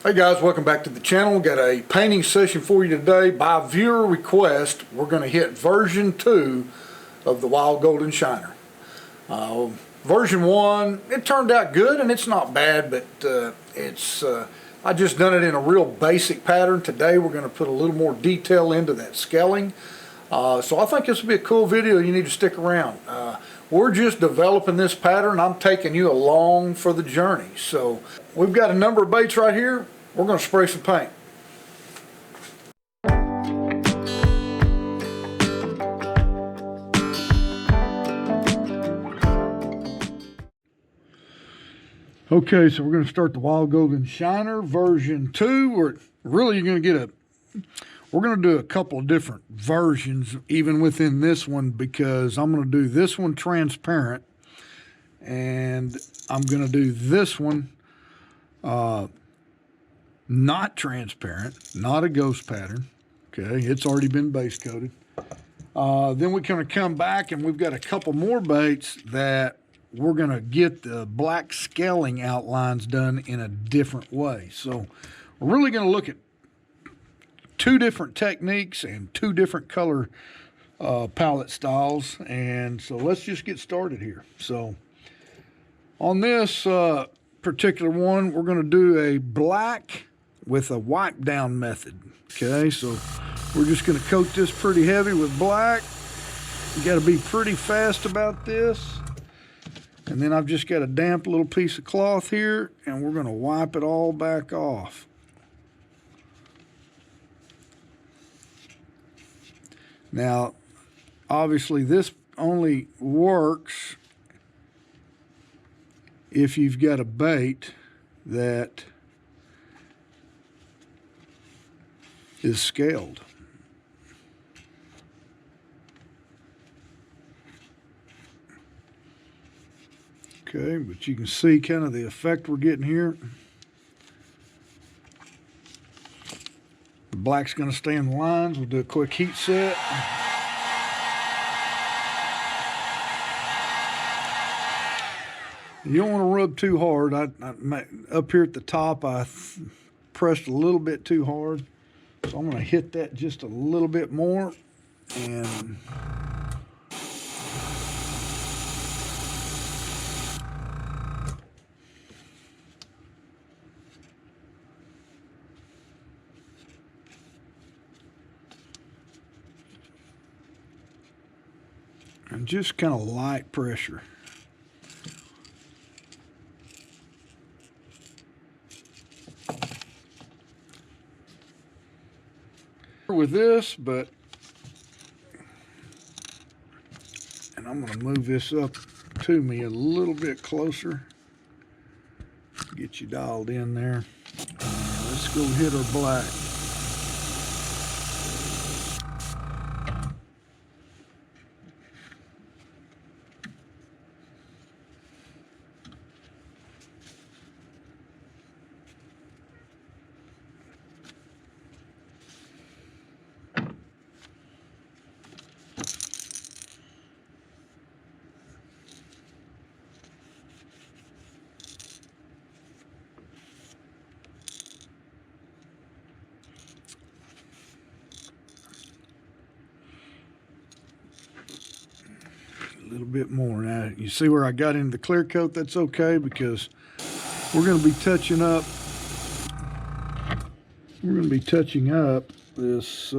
Hey guys, welcome back to the channel. We've got a painting session for you today. By viewer request, we're going to hit version 2 of the Wild Golden Shiner. Version 1, it turned out good and it's not bad, but I just done it in a real basic pattern. Today we're going to put a little more detail into that scaling. So I think this will be a cool video. You need to stick around. We're just developing this pattern. I'm taking you along for the journey. So we've got a number of baits right here. We're going to spray some paint. Okay, so we're going to start the Wild Golden Shiner version 2. We're going to do a couple of different versions even within this one, because I'm going to do this one transparent and I'm going to do this one not transparent, not a ghost pattern. Okay, it's already been base coated. Then we're going to come back and we've got a couple more baits that we're going to get the black scaling outlines done in a different way. So we're really going to look at 2 different techniques and 2 different color palette styles. And so let's just get started here. So on this particular one, we're going to do a black with a wipe down method. Okay, so we're just going to coat this pretty heavy with black. You got to be pretty fast about this. And then I've just got a damp little piece of cloth here, and we're going to wipe it all back off. Now, obviously this only works if you've got a bait that is scaled. Okay, but you can see kind of the effect we're getting here. The black's going to stay in the lines. We'll do a quick heat set. You don't want to rub too hard. Up here at the top, I pressed a little bit too hard. So I'm going to hit that just a little bit more. And just kind of light pressure. With this, and I'm going to move this up to me a little bit closer. Get you dialed in there. Let's go hit our black. A little bit more. Now you see where I got into the clear coat. That's okay, because we're going to be touching up this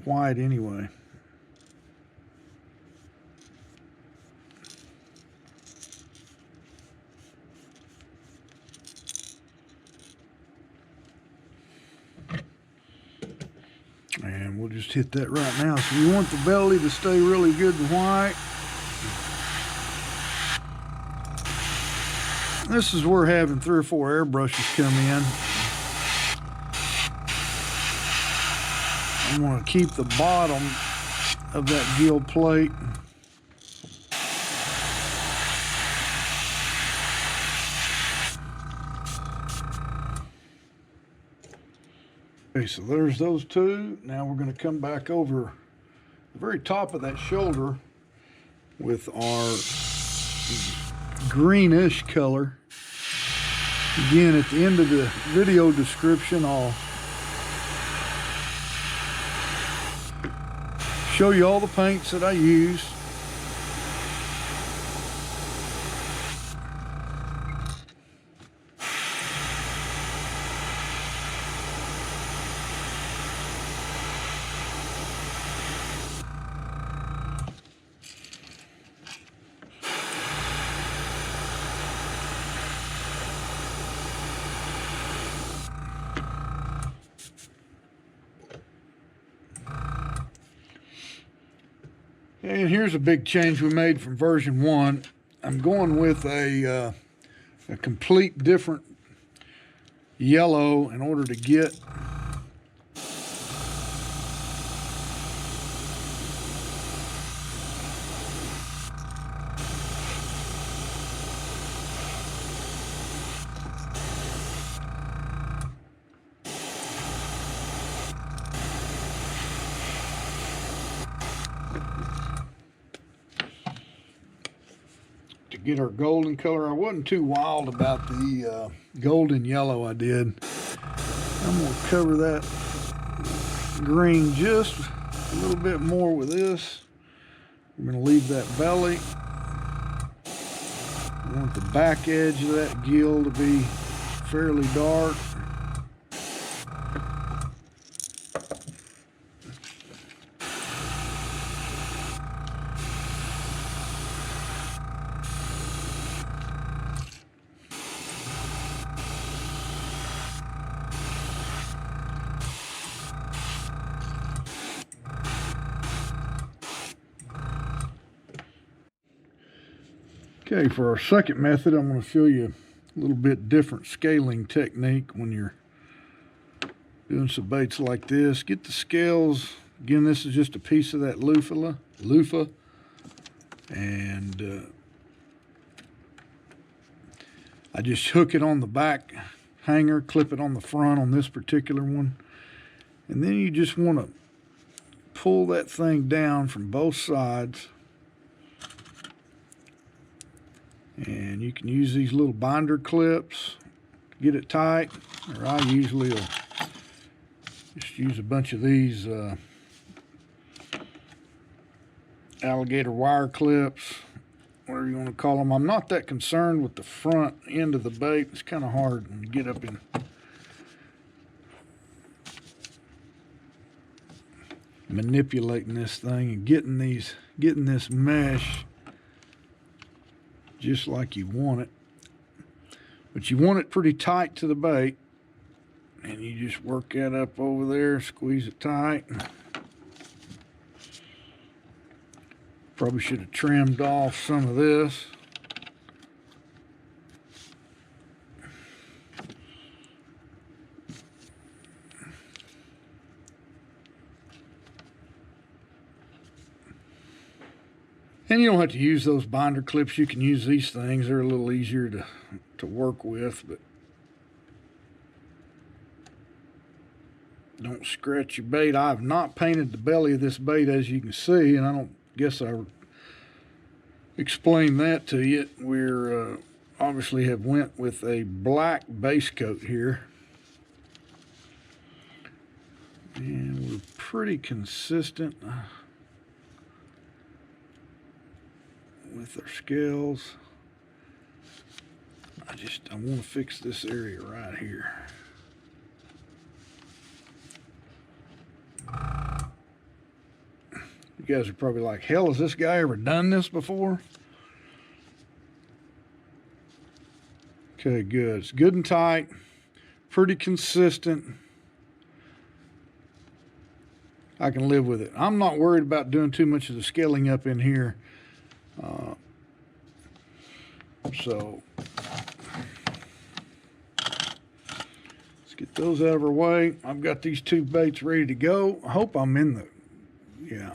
white anyway. And we'll just hit that right now. So you want the belly to stay really good and white. This is where having 3 or 4 airbrushes come in. I want to keep the bottom of that gill plate okay. So there's those 2. Now we're going to come back over the very top of that shoulder with our greenish color. Again, at the end of the video description, I'll show you all the paints that I use. And here's a big change we made from version 1. I'm going with a complete different yellow in order to get our golden color. I wasn't too wild about the golden yellow I did. I'm going to cover that green just a little bit more with this. I'm going to leave that belly. I want the back edge of that gill to be fairly dark. Okay, for our second method, I'm going to show you a little bit different scaling technique when you're doing some baits like this. Get the scales. Again, this is just a piece of that loofah. And I just hook it on the back hanger, clip it on the front on this particular one. And then you just want to pull that thing down from both sides. And you can use these little binder clips to get it tight, or I usually will just use a bunch of these alligator wire clips, whatever you want to call them. I'm not that concerned with the front end of the bait. It's kind of hard when you get up in manipulating this thing and getting this mesh just like you want it. But you want it pretty tight to the bait, and you just work that up over there, squeeze it tight. Probably should have trimmed off some of this. And you don't have to use those binder clips. You can use these things. They're a little easier to work with, but don't scratch your bait. I have not painted the belly of this bait, as you can see, and I don't guess I explained that to you. We're obviously have went with a black base coat here. And we're pretty consistent with our scales. I want to fix this area right here. You guys are probably like, hell, has this guy ever done this before? Okay, good. It's good and tight, pretty consistent. I can live with it. I'm not worried about doing too much of the scaling up in here. So let's get those out of our way. I've got these two baits ready to go. I hope I'm in the, yeah.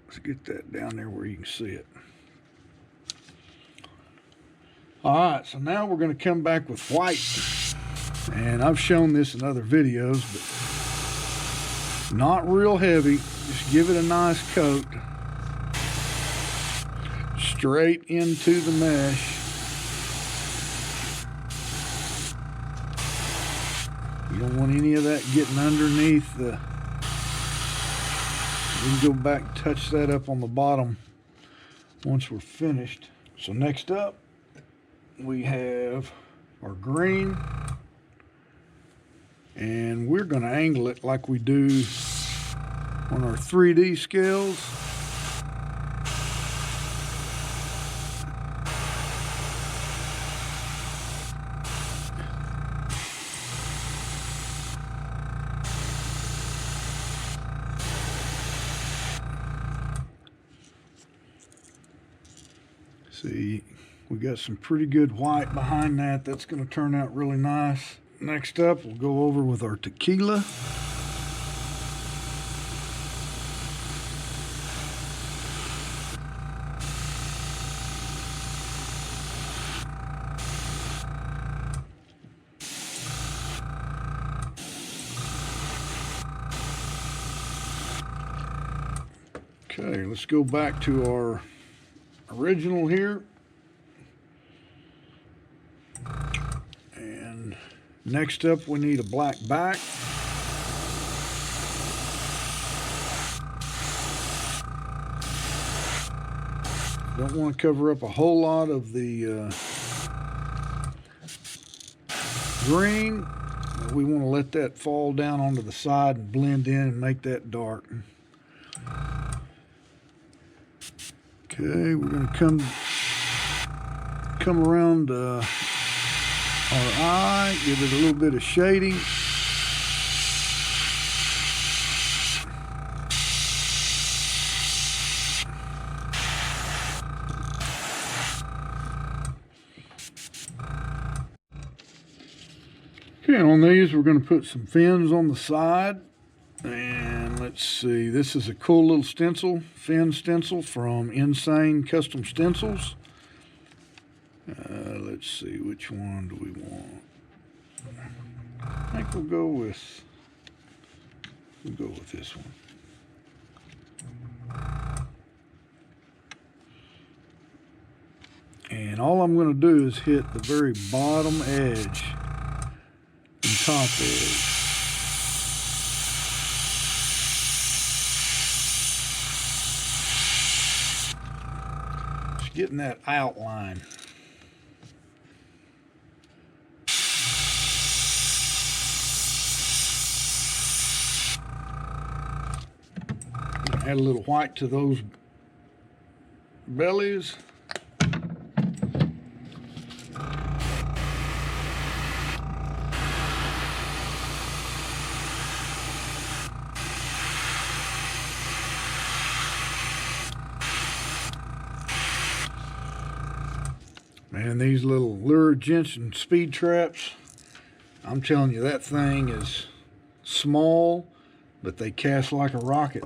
Let's get that down there where you can see it. All right, so now we're going to come back with white. And I've shown this in other videos, but not real heavy. Just give it a nice coat. Straight into the mesh. You don't want any of that getting underneath the... We can go back and touch that up on the bottom once we're finished. So next up, we have our green. And we're going to angle it like we do on our 3D scales. See, we got some pretty good white behind that. That's going to turn out really nice. Next up, we'll go over with our tequila. Okay, let's go back to our original here. And next up, we need a black back. Don't want to cover up a whole lot of the green. We want to let that fall down onto the side and blend in and make that dark. Okay, we're going to come around our eye, give it a little bit of shading. Okay, and on these we're going to put some fins on the side. And let's see, this is a cool little stencil, fin stencil from Insane Custom Stencils. Let's see, which one do we want? I think we'll go with this one. And all I'm going to do is hit the very bottom edge and top edge. Just getting that outline. Add a little white to those bellies. Man, these little lure gentian speed traps, I'm telling you, that thing is small, but they cast like a rocket.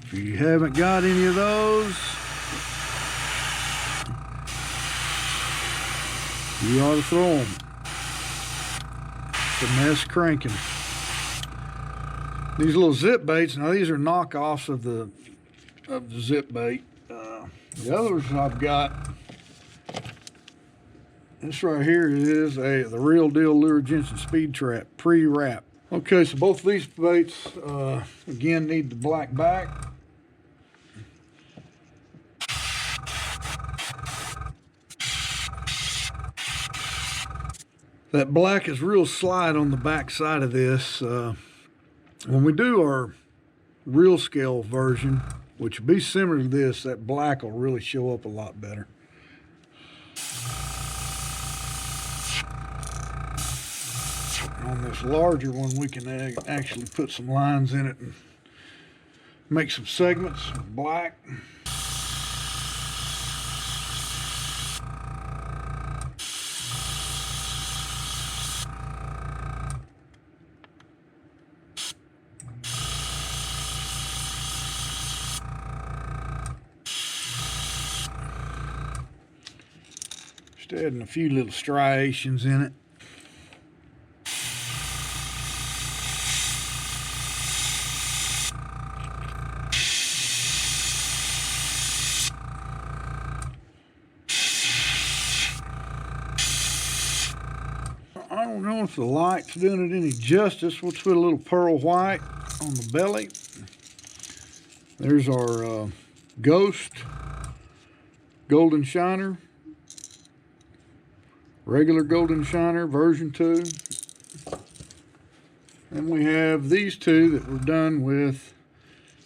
If you haven't got any of those, you ought to throw them. It's a mess cranking. These little zip baits, now these are knockoffs of the zip bait. The others I've got, this right here is the real deal lure gentian speed trap, pre-wrap. Okay, so both of these baits, again, need the black back. That black is real slight on the back side of this. When we do our real scale version, which will be similar to this, that black will really show up a lot better. On this larger one, we can actually put some lines in it and make some segments of black. Just adding a few little striations in it. don't know if the light's doing it any justice. We'll put a little pearl white on the belly. There's our Ghost Golden Shiner. Regular Golden Shiner, version 2. And we have these two that were done with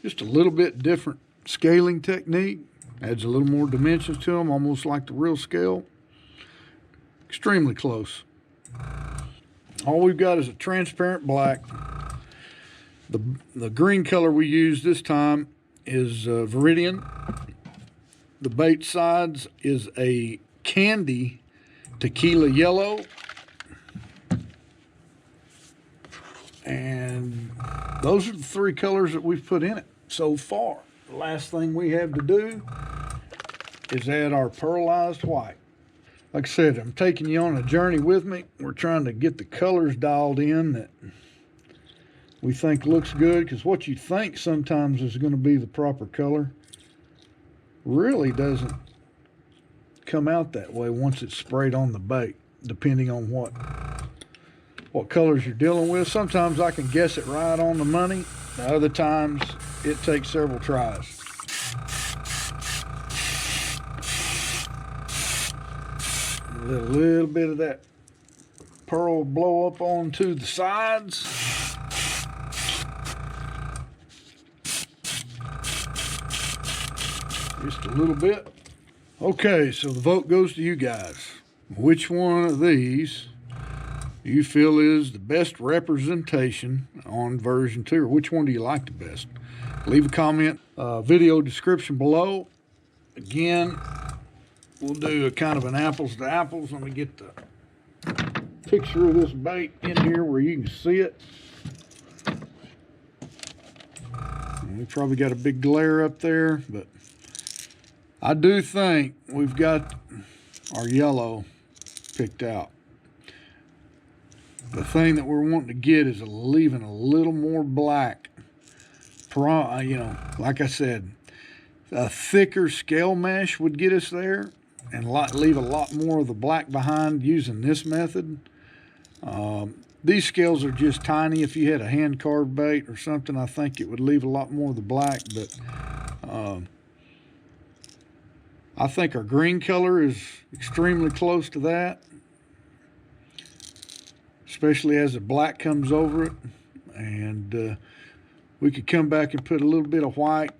just a little bit different scaling technique. Adds a little more dimensions to them, almost like the real scale. Extremely close. All we've got is a transparent black. The green color we use this time is Viridian. The bait sides is a candy tequila yellow. And those are the 3 colors that we've put in it so far. The last thing we have to do is add our pearlized white. Like I said, I'm taking you on a journey with me. We're trying to get the colors dialed in that we think looks good, because what you think sometimes is going to be the proper color really doesn't come out that way once it's sprayed on the bait, depending on what colors you're dealing with. Sometimes I can guess it right on the money. Other times it takes several tries. Let a little bit of that pearl blow up onto the sides. Just a little bit. Okay, so the vote goes to you guys. Which one of these do you feel is the best representation on version 2, or which one do you like the best? Leave a comment, video description below. Again, we'll do a kind of an apples to apples. Let me get the picture of this bait in here where you can see it. We probably got a big glare up there, but I do think we've got our yellow picked out. The thing that we're wanting to get is leaving a little more black. You know, like I said, a thicker scale mesh would get us there and leave a lot more of the black behind using this method. These scales are just tiny. If you had a hand carved bait or something, I think it would leave a lot more of the black, but I think our green color is extremely close to that, especially as the black comes over it. And we could come back and put a little bit of white,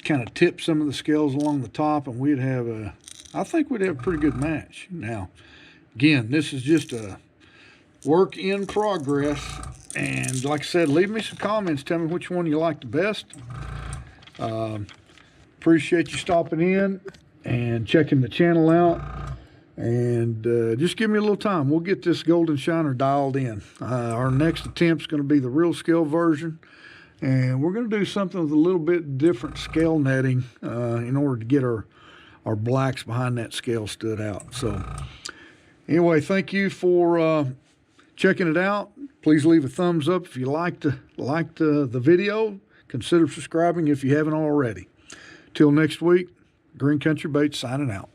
kind of tip some of the scales along the top, and we'd have I think we'd have a pretty good match. Now, again, this is just a work in progress, and like I said, leave me some comments. Tell me which one you like the best. Appreciate you stopping in and checking the channel out, and just give me a little time. We'll get this Golden Shiner dialed in. Our next attempt is going to be the real scale version, and we're going to do something with a little bit different scale netting in order to get our blacks behind that scale stood out. So anyway, thank you for checking it out. Please leave a thumbs up if you liked the video. Consider subscribing if you haven't already. Till next week, Green Country Baits signing out.